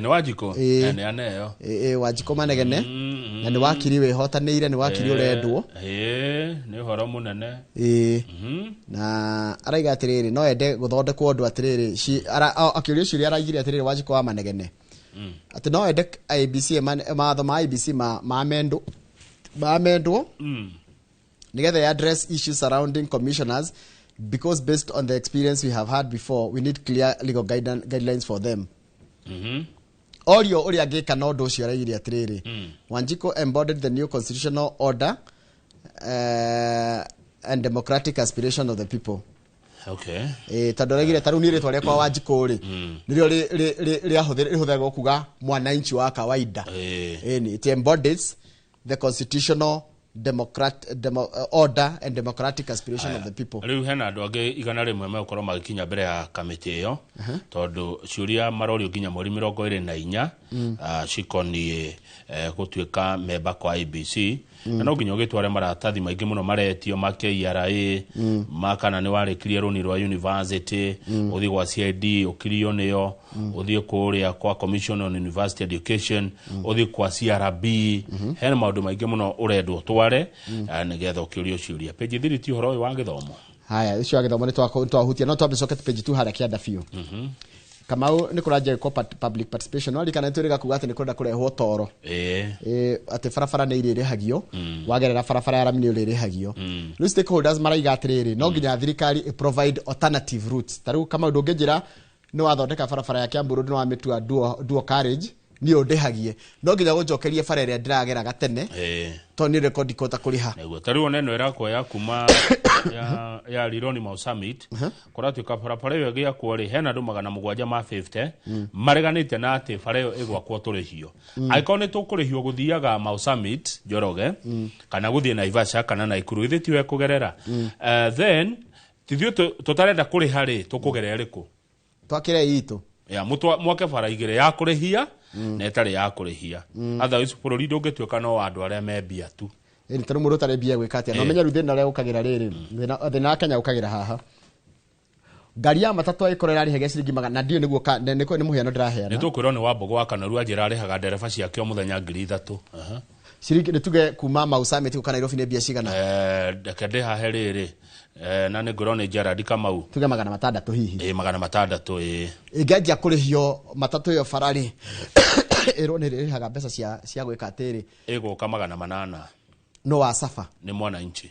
ni Wanjiko ni aneyo Wanjiko manegene na ni wakiri we hotanire ni wakiri urendwo ni horo munene na araiga atiriri no ende guthondekwo undu atiriri akiuria ciuria araigire atiriri Wanjiko wa manegene ati no ende IBC matho ma IBC ma mendwo nigether address issues surrounding commissioners because based on the experience we have had before we need clear legal guidelines for them Orio uri agika no ndo cio araigire atiriri Wanjiko embodied the new constitutional order and democratic aspiration of the people tando regire taru ni ritwa rekwa Wanjiko ri nirio riahutherwo kuga mwananchi wa kawaida it embodies the constitutional order and democratic aspiration of the people. Riu hena andu angi igana rimwe megukorwo magikinya mbere ya kamiti iyo tondu ciuria marorio nginya mweri 24 cikoni gutuika memba kwa IBC na no nginya gitware maratathi maingi muno maretio ma KRA makana ni warikirie runi rwa university uthi gwa CID ukirio niyo uthi kuria kwa Commission on University Education uthi kwa CRB hena maundu maingi muno urendwo tware nigetha ukirio ciuria page 3 ti horo wa githomo haya icio wa githomo ni twahutia no twambe socket page 2 haria kianda biu Kamau ni kuraje ko public participation wali kana turiga kuga ati ni kwenda kurehwo toro ati farafara ni irire hagio wagerera farafara ya ramini urire hagio no stakeholders maraiga atiriri no nginya thirikari provide alternative routes taru kama ndungejira no wathondeka farafara ya Kiambu no amitua dual carriage ni undehagie no nginya gunjokerie fara ire ndiragera gatene to ni record kota kuriha neguo taru neno irako ya kuma ya Lironi Mau Summit kuratuika farafara iyo gia kwori hena andu 750 mareganite na ati fara iyo igwakwo turihio aikone tukurihio guthiaga Mau Summit Njoroge kana guthie Naivasha kana Naikuru ithitiwe kugerera then tithio tutarenda kuriha ri tukugerera riku twakire itu ya mutwa mwake fara igire ya kurihia na etari ya kurihia otherwise bururi ndungetuika no andu aria membia tu ni taru muru tare bia gwikatia no menya ruthina ria ukagira riri thina Kenya ukagira haha ngari ya matatu ikorera ri hege ciringi magana ndio niguo niko ni muhiano ndiraheana ni tukwirwo ni Wambogo wa Kanaru ajira arihaga ndereba ciake o muthenya 3,000 ciringi nituge kuma Mau Summit ku Nairobi ni bia cigana ndekende hahe riri na ni ngorone Gerard Kamau tuge magana 600 hihi magana 600 ingejia kurihio matatu yo farari ero ni rihaga mbeca cia gwika atiri iguka magana 8 no wa safa ni mwananchi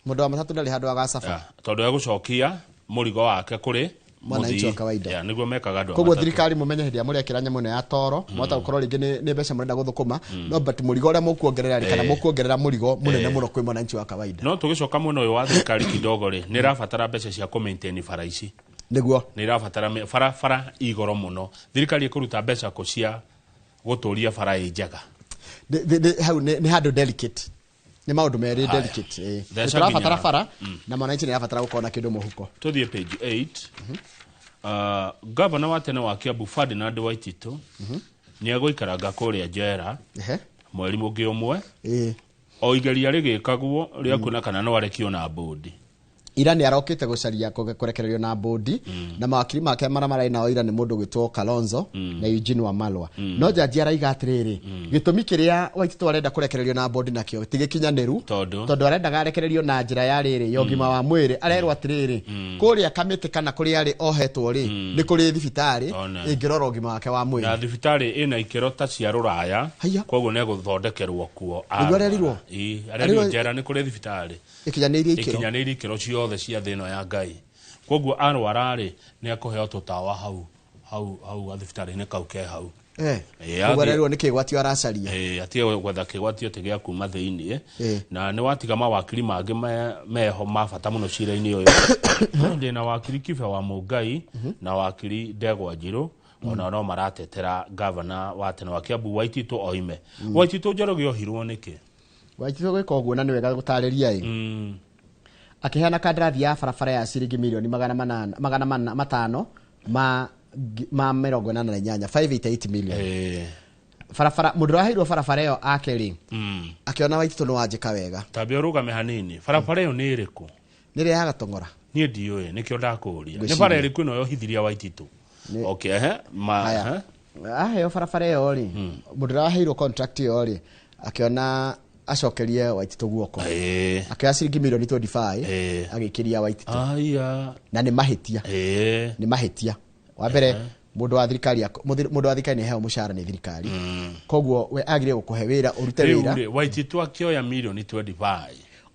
mundu wa matatu ndari handu wa safa tondu egucokia murigo wake kuri mwananchi wa kawaida ya niguo mekaga andu koguo thirikari mumenye hindi ya muri akira nyamu ya toro mwata ukorwo ringi ni mbeca murenda guthukuma no but murigo ria mukuongerera kana mukuongerera murigo munene muno kwi mwananchi wa kawaida no tugicoka muno uyu wa thirikari kidogo ri ni rafatara mbeca cia ku maintain fara ici niguo ni rafatara fara igoro muno thirikari ikuruta mbeca ku cia guturia fara njega hau ni handu delicate ni maundu meri delicate turafatara fara na mwananchi ni afatara gukona kindu muhuko tuthie page 8 governor wa tene wa Kiambu Ferdinand Waititu ni agoikaranga kuria njera mweri mungi umwe o igeria rigikagwo ria kuna kana no arekio na bodi ira ni arokite gucaria kurekererio na bodi na mawakiri make marai nao ira ni mundu gwitwo Kalonzo na Eugene Wamalwa no jaji araiga atiriri gitumi kiria Waititu arenda kurekererio na bodi nakio tigikinyaniru tondu arenda garekererio na njira ya riri yogima wa mwiri arerwa atiriri kuria kamiti kana kuria ri ohetwo ri ni kuri thibitari ingirora ogima wake wa mwiri na thibitari ina ikero ta cia ruraya koguo ne guthondekerwo kuo arerirwo njera ni kuri thibitari ikinyaneirie ikero ciothe cia thino ya Ngai koguo arwarari ni akuheo tutawa hau athibitari-ini kau ke hau ugarerwo ni kigwatio aracaria atie gwetha kigwatio tigia kuma thiini na ni watiga mawakiri mangi meho mabata muno cira-ini uyu ndi na wakiri Kibe wa Mungai na wakiri Ndegwa Njiru ona no maratetera governor wa tene wa Kiambu Waititu oime Waititu Njoroge ohirwo niki Waititu gwika uguo na ni wega gutariria akiheana kandrathi ya farafara ya ciringi milioni 500 ma 588 million barabara mundu raheirwo barabara yo akeri akiona Waititu no wanjika wega tabia rugame hanini barabara yo ni iriku ni rehaga tongora nie ndiwe nikio ndakuria ni bara iriku no yo hithiria Waititu okay yo barabara yo ri mundu raheirwo contract yo ri akiona acokerie Waititu guoko akaya ciringi milioni 25 agikiria Waititu na ni mahitia ni mahitia wa mbere mundu wa thirikari ni heo mushara ni thirikari koguo we agire gukuhe wira urute wira Waititu akioya milioni 25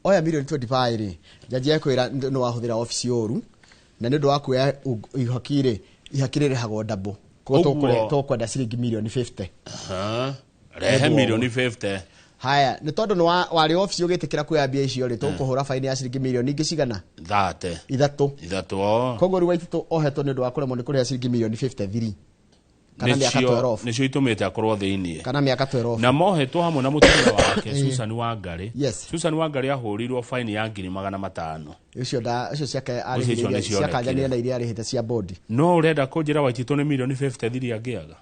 oya milioni 25 ri jaji yakwira no wahuthira office yoru na ndu waku ya ihakire rehagwo double koguo tokwenda ciringi milioni 50 rehe milioni 50 haya ni tondu no wari office ugitikira kuya bia icio ri tukuhura faini ya ciringi milioni ingi cigana 3 koguo ri Waititu ohetwo ni ndu wa kuremwo ni kuriha ciringi milioni 53 kana miaka 12 nicio itumite akorwo thiini kana miaka 12 na mohetwo hamwe na mutumia wake Susan Wangari Susan Wangari ahurirwo faini ya 500,000 ucio ciake arihiria na iria arihite cia bodi no urenda kunjira Waititu ni milioni 53 angiaga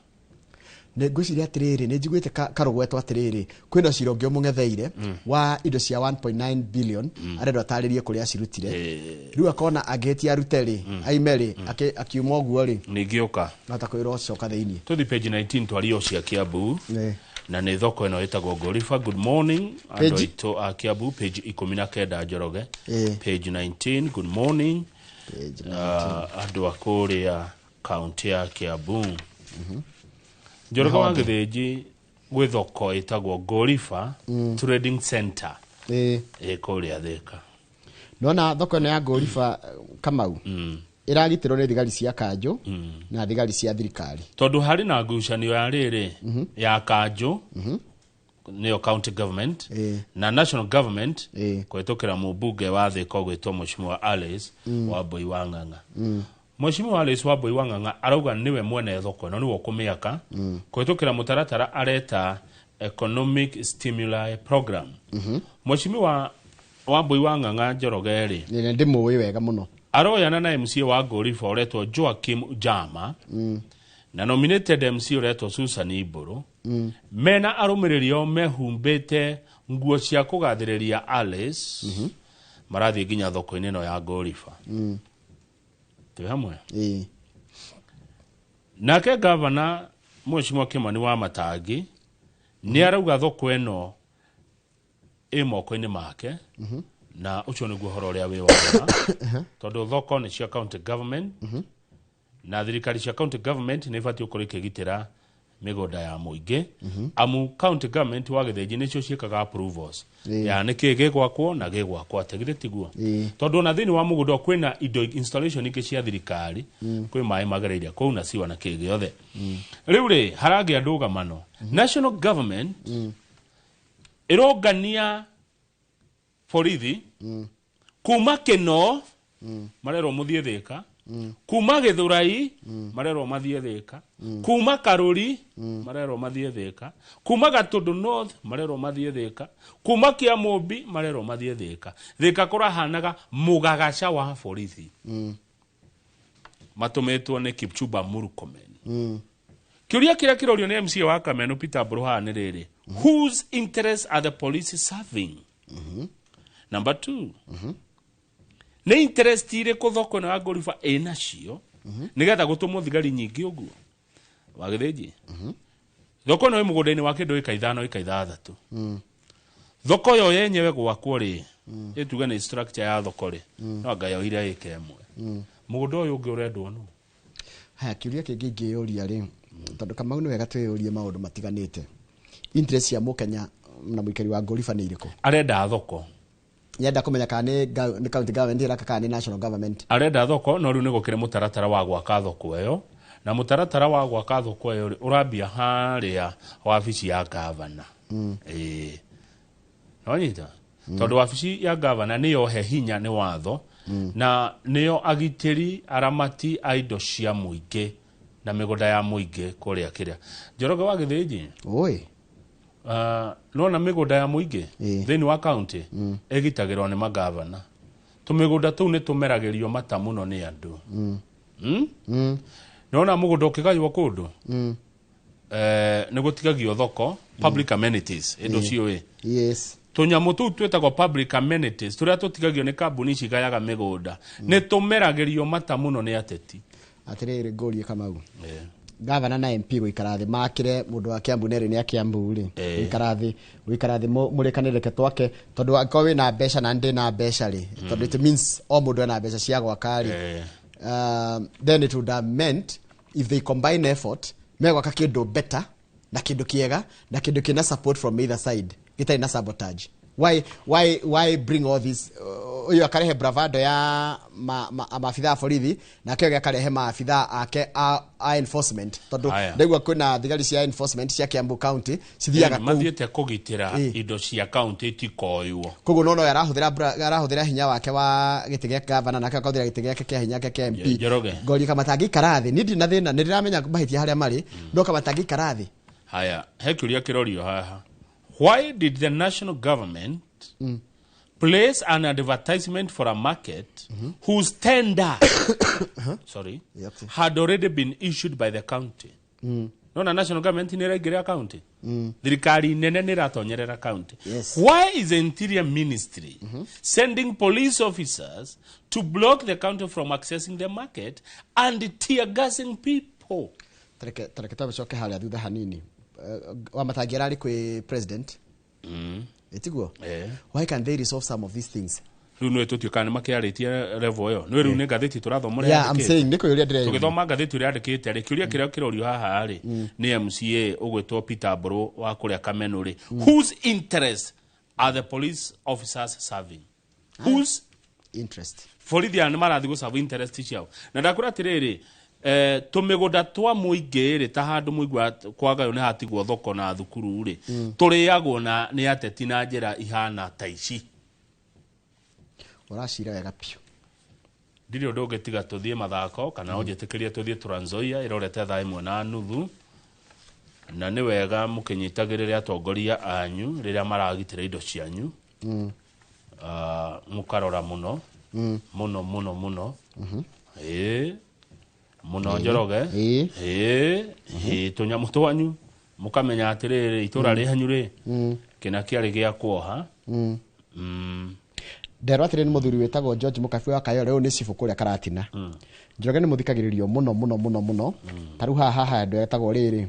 ne ngwiciria atiriri ni njiguite karugwetwo atiriri kwina ciro ngio mungetheire wa indo cia 1.9 billion arendo ataririe kuria cirutire riu akona agetia ruteri aimeri akiuma oguo ri ningiuka nata kwirwo coka thiini tuthi page 19 twario cia Kiambu na ni thoko ino itagwo Gorifa. Good morning ando ito Kiambu page 19 Njoroge page 19 good morning page 19 ando akuria county ya Kiambu Njoroge wa Githinji gwe thoko itagwo Gorifa Trading Center kuria Thika nona thoko ino ya Gorifa Kamau iragitirwo ni thigari cia kanjo na thigari cia thirikari tondu hari na ngucanio ya riri ya kanjo niyo county government na national government kwetukira mubunge wa Thika gwitwo Mheshimiwa Alice Wambui Wang'ang'a Mheshimiwa Alice Wambui Wang'ang'a arauga niwe mwene thoko ino niwo kumiaka kwetukira mutaratara areta economic stimuli program Mheshimiwa Wambui Wang'ang'a Njoroge ri ni ndimuwi wega muno aroyana na MC wa Gorifa oretwo Joakim Jama na nominated MC oretwo Susan Iburu mena arumiririo mehumbite nguo cia kugathiriria Alice marathie ginya thoko-ini no ya Gorifa tu hamwe nake governor Mheshimiwa Kimani wa Matangi ni arauga thoko eno moko-ini make na ucio niguo horo ria wi wona tondu thoko ni cia county government na thirikari cia county government ni ibatie ukorwo ikigitira migunda ya muingi amu county government wa Githinji nicio ciikaga approvals ya niki gigwakwo na gigwakwo ategire tiguo tondu na thini wa mugunda kwina indo installation ingi cia thirikari kwi mai magereire kou na siwa na kigi othe riu ri haragi andugamano national government irongania borithi kuma Kino marero muthie Thika kuma Githurai marero mathie Thika kuma Karuri marero mathie Thika kuma Gatundu North marero mathie Thika kuma Kiamumbi marero mathie Thika Thika kurahanaga mugagaca wa borithi matumetwo ni Kipchumba Murkomen kiuria kiria kirorio ni MC wa Kameno Peter Bruhan riri whose interests are the police serving Number 2. Ni interest ire ku thoko na Gorifa ena cio nigetha gutumwo thigari nyingi uguo wa Githinji thoko no imugunda-ini wa kindu ika 5 ika 6 thoko yo yenyewe gwakwo ri ituga ni structure ya thoko ri no ngayo ira ika imwe mugunda uyu ungi urendwo no haya kiuria kingi ngiyuria ri tondu Kamau ni wega twiyurie maundu matiganite interest ya Mukenya na muikari wa Gorifa ni iriku arenda thoko yenda kumenya kana ni county government ira kana ni national government arenda thoko no riu ni gukire mutaratara wa gwaka thoko eyo na mutaratara wa gwaka thoko eyo urambia haria wabici ya governor nonyita tondu wabici ya governor niyo he hinya ni watho na niyo agitiri aramati aido cia muingi na migunda ya muingi kuria kiria Njoroge wa Githinji oi no na migunda ya muingi thini wa county egitagirwo ni magavana tumigunda tu ni tumeragirio mata muno ni andu no na mugunda ukigaywo kundu nĩ gũtigagio thoko public amenities indo ciũĩ yes tũnyamũ tũu twĩtagwo public amenities tũrĩa tũtigagio nĩ kambuni cigayaga mĩgũnda nĩ tũmeragĩrio mata mũno nĩ ateti atĩrĩrĩ ngũrie Kamau gavana na MP gũikara thĩ makire mũndũ wa Kiambu nĩ a Kiambu rĩ gũikara thĩ mũrĩkanĩrĩke twake tondũ angĩkorwo wĩna mbeca na ndĩ na mbeca rĩ tondũ it means o mũndũ ena mbeca cia gwaka rĩ then it would have meant if they combine effort megwaka kĩndũ better na kĩndũ kĩega na kĩndũ kĩna support from either side gĩtarĩ na sabotage why bring all this uyu akarehe bravado ya maafitha borithi na kĩo akarehe maafitha ake a enforcement tondu ndegwa kwina thigari cia enforcement cia Kiambu County cithiaga mathiete kugitira indo cia county tikoywo koguo nono arahuthira hinya wake wa gĩtĩ gĩa governor na akahuthira gĩtĩ gĩake kĩa hinya kĩa MP ngori kama tangĩikara thĩ nindi na thĩna nĩndĩramenya mahĩtia harĩa marĩ no kama tangĩikara thĩ haya hekiuria kĩrorio haha. Why did the national government place an advertisement for a market whose tender had already been issued by the county? No, the national government in a county. Thirikari nene nĩ ratonyerera county. Why is the Interior Ministry sending police officers to block the county from accessing the market and tear gassing people? Tareke tabecoke haria thutha hanini. Wamatangira kwi president etiguo why can they resolve some of these things riu no tutukane makiaritie level yo no riu ne gatheti turathomore I'm saying niko yuria dire tugithoma gatheti uri andikite ri kiuria kiria kirorio haha ri ni MCA ugwetwo Peter Mburu wa kuria Kameno ri whose interest are the police officers serving whose interest borithi ani marathi go serve interest ciao na ndakura atiriri tumigunda twa muingi ri ta handu muigwa kwagayo ni hatigwo thoko na thukuru ri turiagwo na ni ateti na njira ihana ta ici uracira wega pio ndiri undu ungitiga tuthie mathako kana unjitikirie tuthie Trans Nzoia irorete thaa 1:30 na ni wega mukinyitagirire atongoria anyu riria maragitira indo cianyu mukarora muno muno muno Njoroge tunyamu twanyu mukamenya atiriri itura rihanyu ri kina kiari gia kuoha ndero atire ni muthuri wetagwo George Mukabi wa Kayo reu ni cifu kuria Karatina Njoroge ni muthikagiririo muno taru haha ndo etagwo riri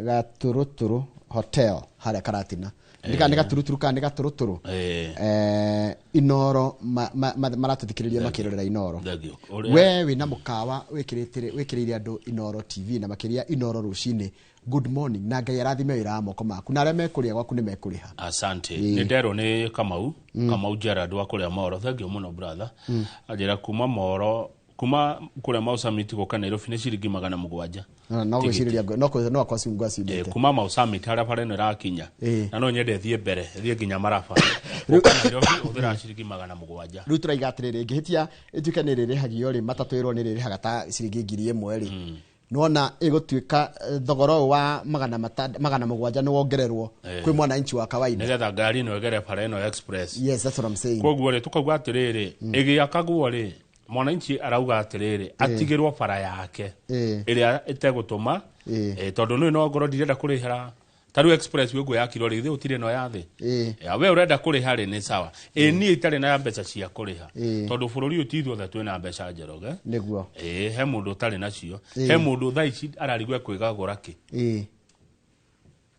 Gaturuturu Hotel haria Karatina ndika turuturu kana gaturuturu Inoro maratuthikiriria makirorera Inoro we wina mukawa wikiriire andu Inoro TV na makiria Inoro rucini good morning na ngai arathime wira moko maku na aria mekuria gwaku ni mekuriha asante ni ndero ni Kamau Gerard wa kuria Moro thank you muno brother ajira kuma Moro kuma kuria Mau Summit goka Nairobi ni ciringi 700 no gwiciriria no akosi ngwacindete kuma Mau Summit haria pare no rakinya na no nyende thie mbere thie nginya Maraba goka Nairobi uthira ciringi 700 riu turaiga atiriri ngihitia ituke ni ririhagio ri matatwirwo ni ririhaga ta ciringi 1000 ri nona igutwika thogoro wa 700 ni wongererwo kwi mwana inchi wa kawaida nigetha ngari no egere pare no express yes that's what I'm saying koguo ri tukagwa atiriri igiakagwo ri mwana inchi arauga atiriri atigirwo para yake iria itegutuma tondu no ngoro ndirenda kurihira taru express wego yakiro ri utire no yathi we urenda kuriha ri ni sawa ni itare na mbeca cia kuriha tondu bururi utithwo tha twina mbeca Njoroge niguo he mundu tari nacio he mundu thaici ararigwe kwigagura ki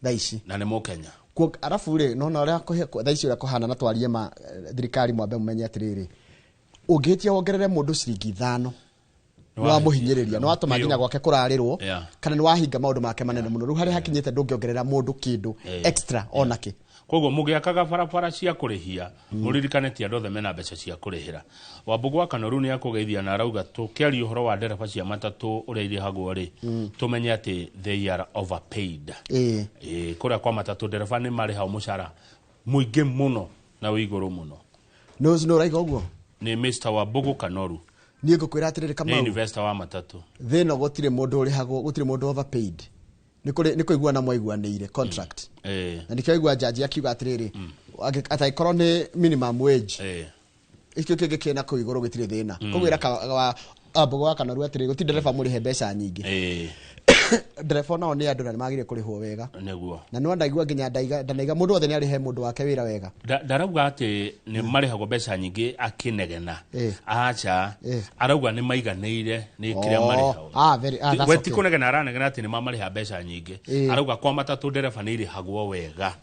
thaici na ni mukenya arafu ri no ria thaici ria kuhana na twarie ma thirikari mwambe mumenye atiriri ungitia wongerere mundu ciringi 5 no muhinyiriria no atuma nginya gwake kurarirwo kana ni wahinga maundu make manene muno ru hari hakinyete ndungiongerera mundu kindu extra onake koguo mugiakaga barabara cia kurihia muririkane andu othe mena mbeca cia kurihira Wambugu wa Kanoru ni akugeithia na arauga tukiari uhoro wa ndereba cia matatu uria irihagwo ri tumenye ati they are overpaid kuria kwa matatu ndereba ni mariha mushara muingi muno na wiguru muno no raiga uguo ni Mr. Wambugu Kanoru ni ngukwira atiriri Kamau ni investor wa matatu thina gutire mundu urihagwo gutire mundu overpaid ni kuigua na mwaiguanire contract na nikigua jaji akiuga atiriri ataikorwo ni minimum wage ikyo kigikena ku iguru gitire thina kugwira Mbogo wa Kanoru atiri guti ndereba muri he mbeca nyingi ndereba nao ni andu na magire kurihwo wega neguo na no ndaigua nginya ndanaiga mundu othe ni ari he mundu wake wira wega ndarauga ati ni marihagwo mbeca nyingi akinegena acha arauga ni maiganeire ni kiria marihagwo very we ti kunegena aranegena ati ni mamariha mbeca nyingi arauga kwa matatu ndereba ni irihagwo wega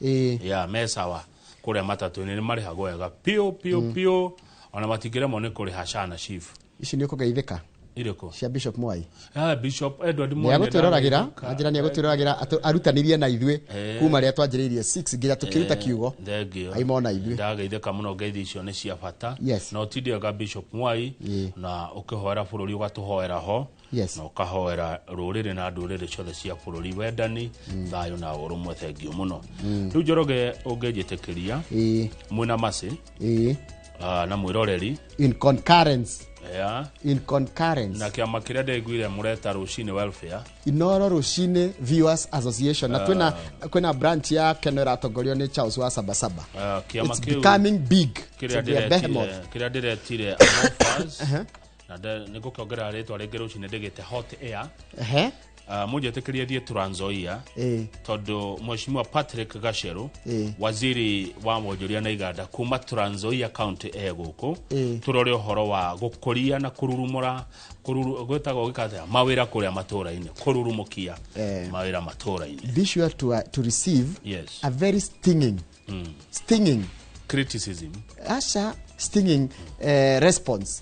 ya mesawa kuria matatu ni marihagwo wega pio ona matigiremo ni kuriha Shana Chief ici ni ukugeithika iriko cia Bishop Mwai Bishop Edward Mwai agutwiragira anjira ni agutwiragira arutanirie na ithwe kuma ria twanjiririe 6 nginya tukiruta kiugo aimona ithwe ndageithika muno ngeithi icio ni cia bata no tidiaga Bishop Mwai na ukihoera bururi ugatuhoera ho na ukahoera ruriri na nduriri ciothe cia bururi wendani thayo na urumwe thengio muno riu Njoroge ungejitekeria mwina masi na mwiroreri in concurrence in concurrence na kiama kiria ndeiguire mureta Rucini Welfare Inoro Rucini Viewers Association na kwena branch ya Kenora Togorio ni Charles wa Sabasaba kiama kiu becoming big kiria ndiretire Amorphous na niko kiongera ritwa ringi Rucini ndigite Hot Air mujetekeria thie Trans Nzoia tondu Mheshimiwa Patrick Gacheru waziri wa wonjoria na iganda kuma Trans Nzoia county guku turore uhoro wa gukuria na kururumura gwetagwo gikatha mawira kuria matura-ini kururumukia mawira matura-ini be sure to receive a very stinging criticism stinging response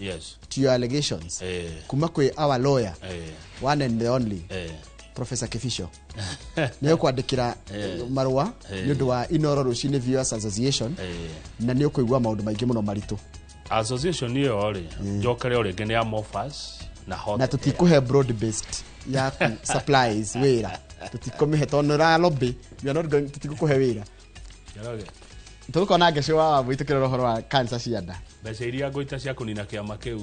to your allegations kuma kwe our lawyer one and the only Professor Kifisho niyo kwandikira marwa nundu wa Inoro Rucini Viewers Association na niyo kuigwa maundu maingi muno maritu association niyo ri njokere ori ngene ya Amorphous na Hot na tutikuhe broad based ya supplies wira tutikomihe tonora lobby we are not going tutikuhe wira tukona ngesho wa mwitukira rohoro wa cancer cianda mbeca iria ngoita cia kunina kiama kiu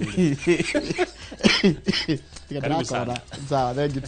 sawa thank you.